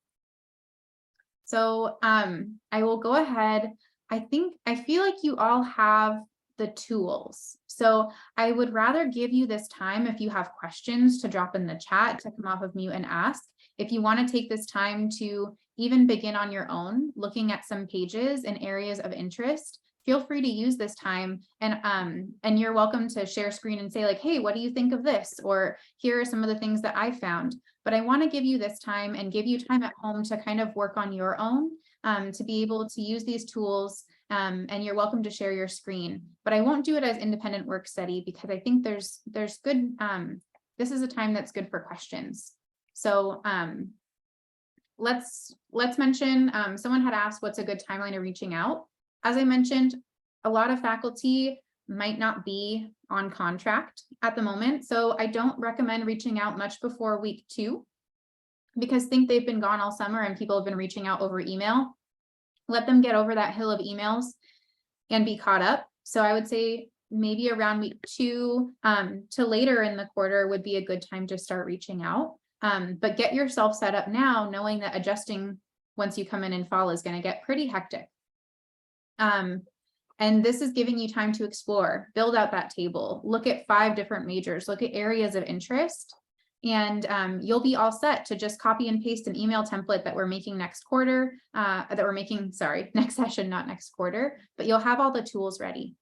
So I will go ahead. I feel like you all have the tools. So I would rather give you this time if you have questions to drop in the chat, to come off of mute and ask. If you want to take this time to even begin on your own, looking at some pages and areas of interest, feel free to use this time, and you're welcome to share screen and say like, hey, what do you think of this? Or here are some of the things that I found. But I want to give you this time and give you time at home to kind of work on your own, to be able to use these tools, and you're welcome to share your screen. But I won't do it as independent work study because I think there's good, this is a time that's good for questions. So let's mention, someone had asked what's a good timeline of reaching out. As I mentioned, a lot of faculty might not be on contract at the moment, so I don't recommend reaching out much before week 2, because think they've been gone all summer and people have been reaching out over email. Let them get over that hill of emails and be caught up. So I would say maybe around week 2 to later in the quarter would be a good time to start reaching out. But get yourself set up now, knowing that adjusting once you come in fall is going to get pretty hectic. And this is giving you time to explore, build out that table, look at 5 different majors, look at areas of interest, and you'll be all set to just copy and paste an email template that we're making next quarter, next session, not next quarter, but you'll have all the tools ready.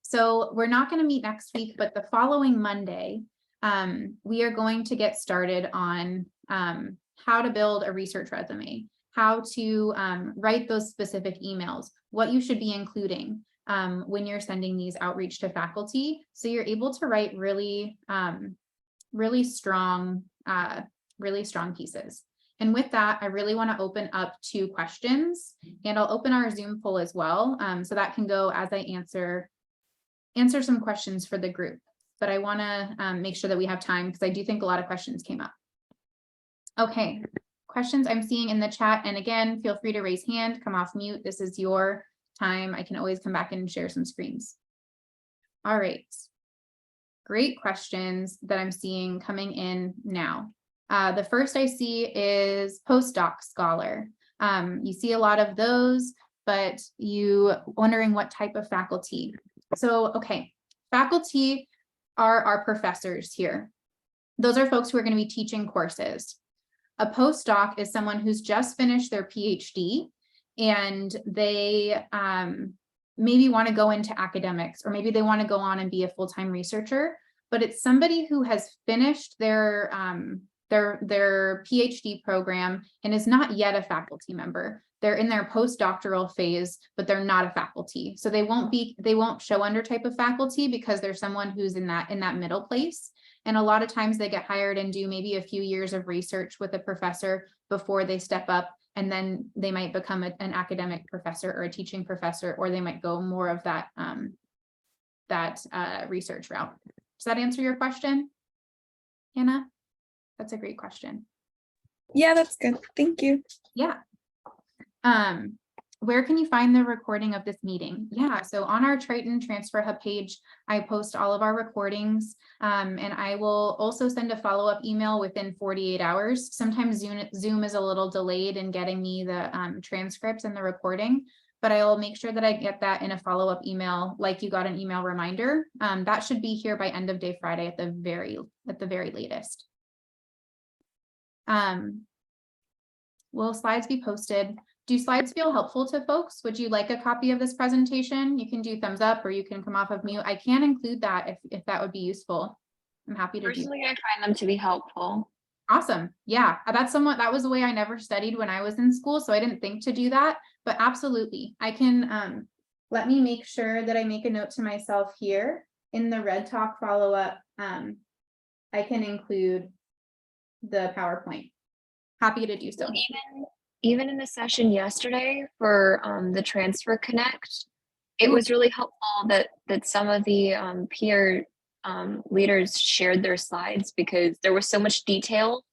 So we're not going to meet next week, but the following Monday, we are going to get started on how to build a research resume, how to write those specific emails, what you should be including. when you're sending these outreach to faculty. So you're able to write really, really strong pieces. And with that, I really want to open up to questions, and I'll open our Zoom poll as well. So that can go as I answer some questions for the group, but I want to make sure that we have time because I do think a lot of questions came up. Okay, questions I'm seeing in the chat. And again, feel free to raise hand, come off mute. This is your time. I can always come back and share some screens. All right. Great questions that I'm seeing coming in now. The first I see is postdoc scholar. You see a lot of those, but you wondering what type of faculty. So, okay, faculty are our professors here. Those are folks who are going to be teaching courses. A postdoc is someone who's just finished their PhD and they maybe want to go into academics, or maybe they want to go on and be a full-time researcher, but it's somebody who has finished their PhD program and is not yet a faculty member. They're in their postdoctoral phase, but they're not a faculty. So they won't show under type of faculty because there's someone who's in that middle place. And a lot of times they get hired and do maybe a few years of research with a professor before they step up, and then they might become an academic professor or a teaching professor, or they might go more of that research route. Does that answer your question, Hannah? That's a great question. Yeah, that's good. Thank you. Yeah. Where can you find the recording of this meeting? Yeah, so on our Triton Transfer Hub page, I post all of our recordings, and I will also send a follow-up email within 48 hours. Sometimes Zoom is a little delayed in getting me the transcripts and the recording, but I will make sure that I get that in a follow-up email, like you got an email reminder. That should be here by end of day Friday at the very latest. Will slides be posted? Do slides feel helpful to folks? Would you like a copy of this presentation? You can do thumbs up or you can come off of mute. I can include that if that would be useful. I'm happy to Personally, I find them to be helpful. Awesome. Yeah, that was the way I never studied when I was in school, so I didn't think to do that, but absolutely. I can, let me make sure that I make a note to myself here in the Red Talk follow-up. I can include the PowerPoint. Happy to do so. Even in the session yesterday for the Transfer Connect, it was really helpful that some of the peer leaders shared their slides, because there was so much detail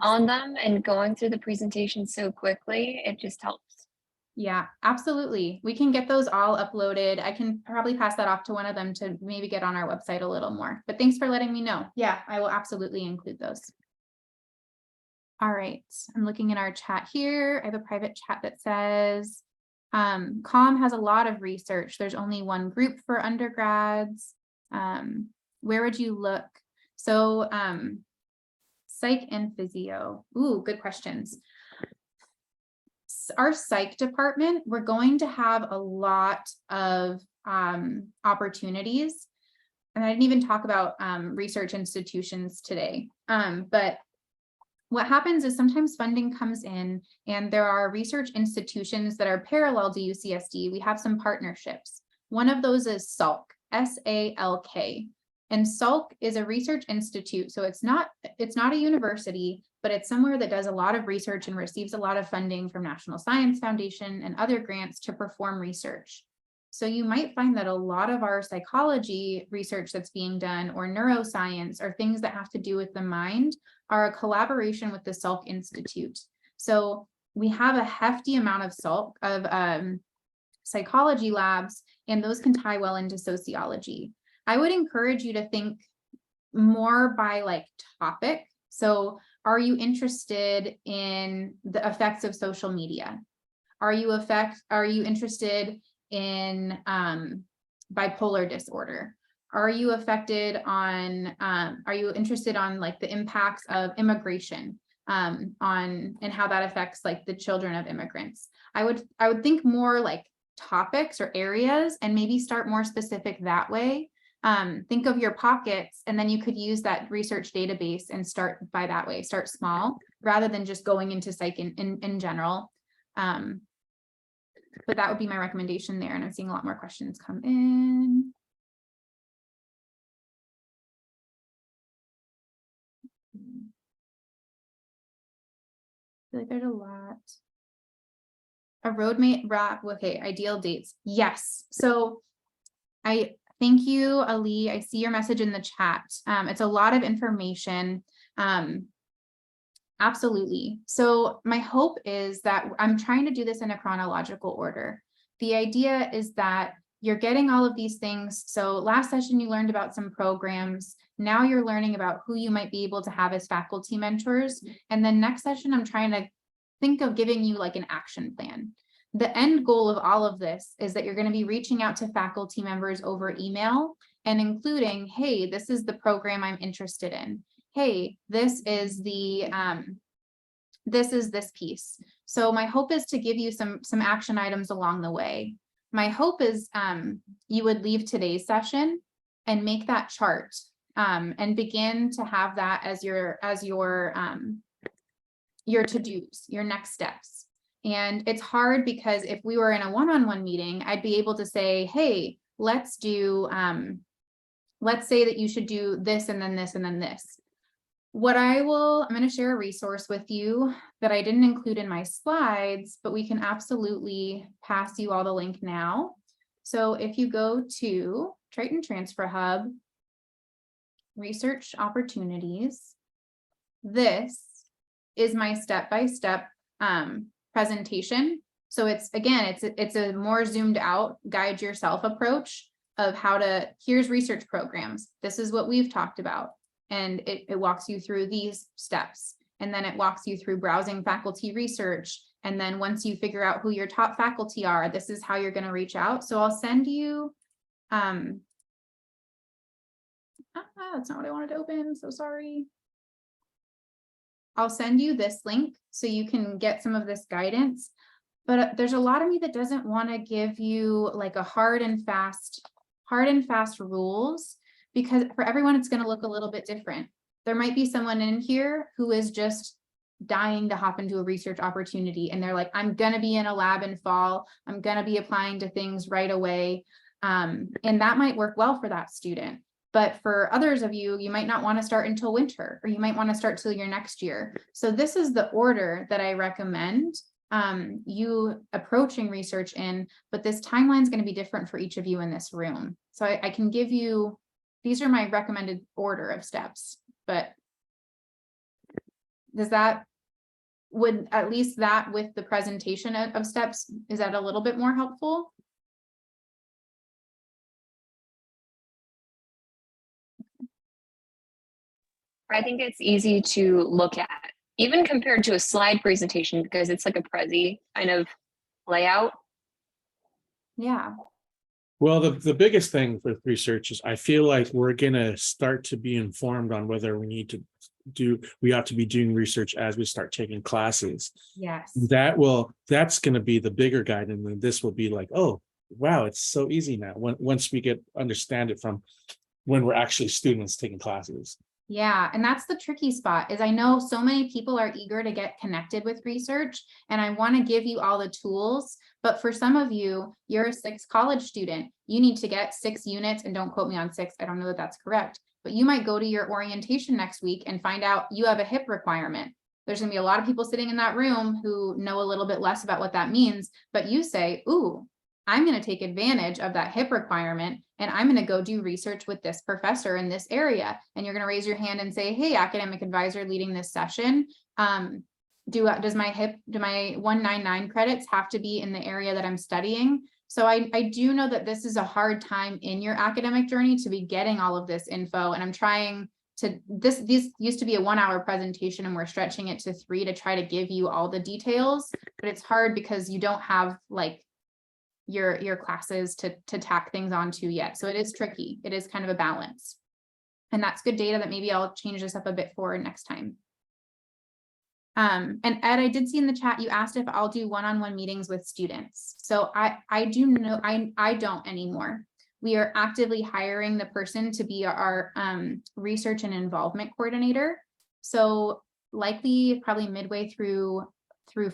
on them, and going through the presentation so quickly, it just helps. Yeah, absolutely. We can get those all uploaded. I can probably pass that off to one of them to maybe get on our website a little more, but thanks for letting me know. Yeah, I will absolutely include those. All right, I'm looking in our chat here. I have a private chat that says, COM has a lot of research. There's only one group for undergrads. Where would you look? So psych and physio. Ooh, good questions. Our psych department, we're going to have a lot of opportunities. And I didn't even talk about research institutions today, but what happens is sometimes funding comes in and there are research institutions that are parallel to UCSD. We have some partnerships. One of those is SALK, S-A-L-K. And SALK is a research institute. So it's not a university, but it's somewhere that does a lot of research and receives a lot of funding from National Science Foundation and other grants to perform research. So you might find that a lot of our psychology research that's being done, or neuroscience, or things that have to do with the mind, are a collaboration with the Salk Institute. So we have a hefty amount of psychology labs, and those can tie well into sociology. I would encourage you to think more by like topic. So are you interested in the effects of social media? Are you interested in bipolar disorder? Are you interested on like the impacts of immigration and how that affects like the children of immigrants? I would think more like topics or areas, and maybe start more specific that way. Think of your pockets, and then you could use that research database and start by that way. Start small rather than just going into psych in general. But that would be my recommendation there. And I'm seeing a lot more questions come in. I feel like there's a lot. A roadmap, okay, ideal dates. Yes. So I thank you, Ali. I see your message in the chat. It's a lot of information. Absolutely. So my hope is that I'm trying to do this in a chronological order. The idea is that you're getting all of these things. So last session, you learned about some programs. Now you're learning about who you might be able to have as faculty mentors. And then next session, I'm trying to think of giving you like an action plan. The end goal of all of this is that you're going to be reaching out to faculty members over email and including, hey, this is the program I'm interested in. Hey, this is the this piece. So my hope is to give you some action items along the way. My hope is you would leave today's session and make that chart and begin to have that as your to-dos, your next steps. And it's hard because if we were in a one-on-one meeting, I'd be able to say, hey, let's say that you should do this and then this and then this. I'm going to share a resource with you that I didn't include in my slides, but we can absolutely pass you all the link now. So if you go to Triton Transfer Hub, Research Opportunities, this is my step-by-step presentation. So it's a more zoomed out guide yourself approach of here's research programs. This is what we've talked about. And it walks you through these steps. And then it walks you through browsing faculty research. And then once you figure out who your top faculty are, this is how you're going to reach out. So I'll send you, that's not what I wanted to open. So sorry. I'll send you this link so you can get some of this guidance. But there's a lot of me that doesn't want to give you like a hard and fast rules. Because for everyone, it's going to look a little bit different. There might be someone in here who is just dying to hop into a research opportunity. And they're like, I'm going to be in a lab in fall. I'm going to be applying to things right away. And that might work well for that student. But for others of you, you might not want to start until winter, or you might want to start till your next year. So this is the order that I recommend you approaching research in, but this timeline is going to be different for each of you in this room. So I can give you, these are my recommended order of steps, but would at least that with the presentation of steps, is that a little bit more helpful? I think it's easy to look at, even compared to a slide presentation, because it's like a Prezi kind of layout. Yeah. Well, the biggest thing with research is I feel like we're going to start to be informed on whether we ought to be doing research as we start taking classes. Yes. That's going to be the bigger guide. And then this will be like, oh, wow, it's so easy now. Once we understand it from when we're actually students taking classes. Yeah, and that's the tricky spot is I know so many people are eager to get connected with research and I want to give you all the tools, but for some of you, you're a 6 college student. You need to get 6 units and don't quote me on 6. I don't know that that's correct, but you might go to your orientation next week and find out you have a HIP requirement. There's going to be a lot of people sitting in that room who know a little bit less about what that means, but you say, ooh, I'm going to take advantage of that HIP requirement and I'm going to go do research with this professor in this area. And you're going to raise your hand and say, hey, academic advisor leading this session, do my 199 credits have to be in the area that I'm studying? So I do know that this is a hard time in your academic journey to be getting all of this info. And I'm trying to, this used to be a 1-hour presentation and we're stretching it to 3 to try to give you all the details, but it's hard because you don't have like your classes to tack things onto yet. So it is tricky. It is kind of a balance. And that's good data that maybe I'll change this up a bit for next time. And Ed, I did see in the chat, you asked if I'll do one-on-one meetings with students. So I do know, I don't anymore. We are actively hiring the person to be our research and involvement coordinator. So likely probably midway through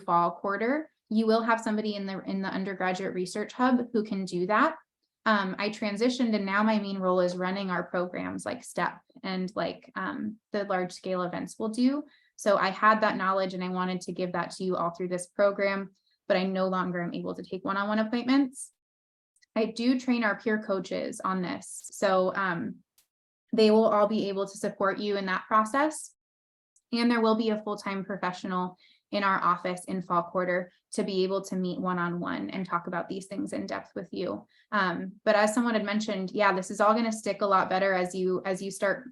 fall quarter, You will have somebody in the undergraduate research hub who can do that. I transitioned and now my main role is running our programs like STEP and like the large scale events we'll do. So I had that knowledge and I wanted to give that to you all through this program, but I no longer am able to take one-on-one appointments. I do train our peer coaches on this. So they will all be able to support you in that process. And there will be a full-time professional in our office in fall quarter to be able to meet one-on-one and talk about these things in depth with you. But as someone had mentioned, yeah, this is all going to stick a lot better as you start,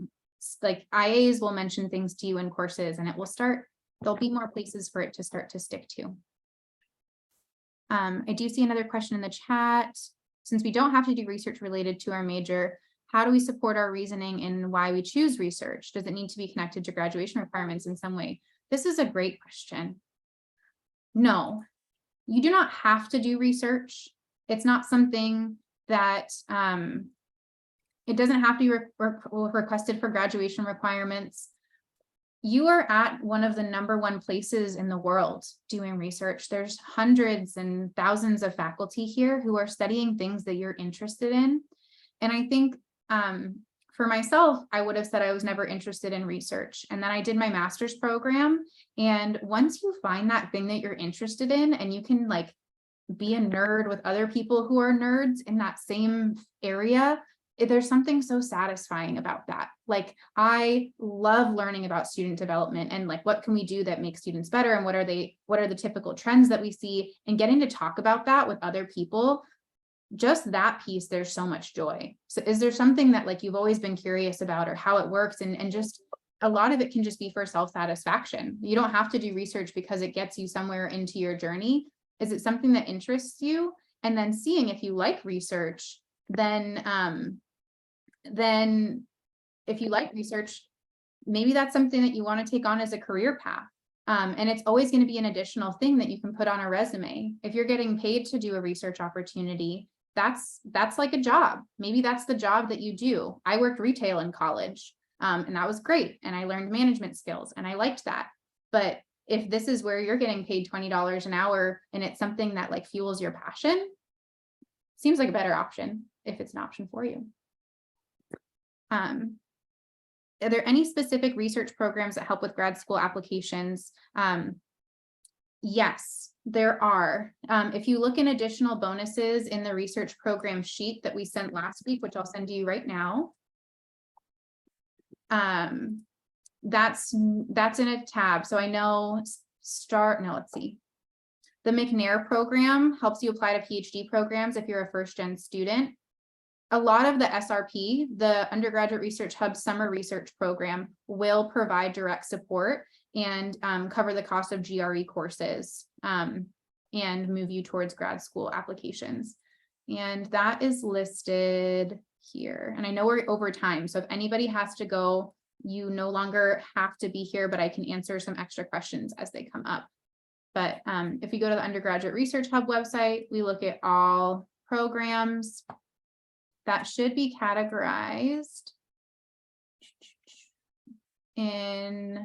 like IAs will mention things to you in courses and it will start, there'll be more places for it to start to stick to. I do see another question in the chat. Since we don't have to do research related to our major, how do we support our reasoning in why we choose research? Does it need to be connected to graduation requirements in some way? This is a great question. No, you do not have to do research. It's not something that, it doesn't have to be requested for graduation requirements. You are at one of the #1 places in the world doing research. There's hundreds and thousands of faculty here who are studying things that you're interested in. And I think for myself, I would have said I was never interested in research. And then I did my master's program. And once you find that thing that you're interested in, and you can like be a nerd with other people who are nerds in that same area, there's something so satisfying about that. Like, I love learning about student development and like, what can we do that makes students better? And what are the typical trends that we see, and getting to talk about that with other people. Just that piece, there's so much joy. So is there something that like you've always been curious about or how it works? And just a lot of it can just be for self-satisfaction. You don't have to do research because it gets you somewhere into your journey. Is it something that interests you? And then seeing if you like research, then if you like research, maybe that's something that you want to take on as a career path. And it's always going to be an additional thing that you can put on a resume. If you're getting paid to do a research opportunity, that's like a job. Maybe that's the job that you do. I worked retail in college, and that was great. And I learned management skills and I liked that. But if this is where you're getting paid $20 an hour and it's something that like fuels your passion, seems like a better option if it's an option for you. Are there any specific research programs that help with grad school applications? Yes, there are. If you look in additional bonuses in the research program sheet that we sent last week, which I'll send to you right now, that's in a tab. So I know let's see. The McNair program helps you apply to PhD programs if you're a first-gen student. A lot of the SRP, the Undergraduate Research Hub Summer Research Program, will provide direct support and cover the cost of GRE courses and move you towards grad school applications. And that is listed here. And I know we're over time, so if anybody has to go, you no longer have to be here, but I can answer some extra questions as they come up. But if you go to the Undergraduate Research Hub website, we look at all programs that should be categorized in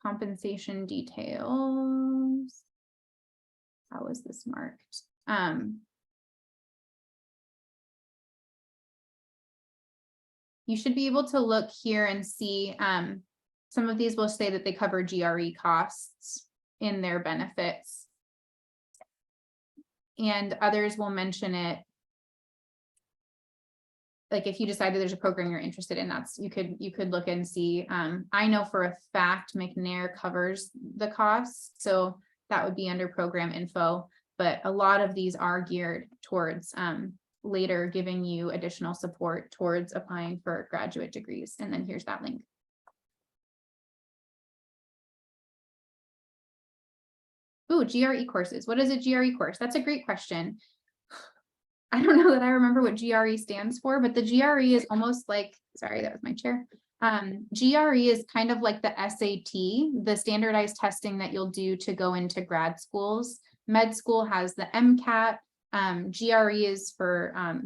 compensation details. How is this marked? You should be able to look here and see some of these will say that they cover GRE costs in their benefits. And others will mention it. Like if you decided there's a program you're interested in, you could look and see. I know for a fact McNair covers the costs, so that would be under program info, but a lot of these are geared towards later giving you additional support towards applying for graduate degrees. And then here's that link. Ooh, GRE courses. What is a GRE course? That's a great question. I don't know that I remember what GRE stands for, but the GRE is almost like, sorry, that was my chair. GRE is kind of like the SAT, the standardized testing that you'll do to go into grad schools. Med school has the MCAT. GRE is for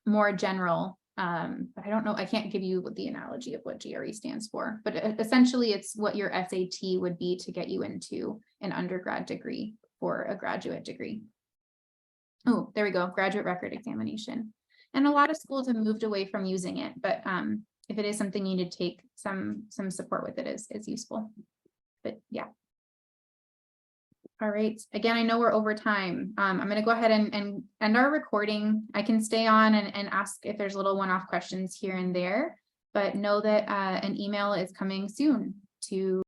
more general, but I don't know, I can't give you the analogy of what GRE stands for, but essentially it's what your SAT would be to get you into an undergrad degree. for a graduate degree. Oh, there we go, graduate record examination. And a lot of schools have moved away from using it, but if it is something you need to take, some support with it is useful. But yeah. All right, again, I know we're over time. I'm going to go ahead and end our recording. I can stay on and ask if there's little one-off questions here and there, but know that an email is coming soon to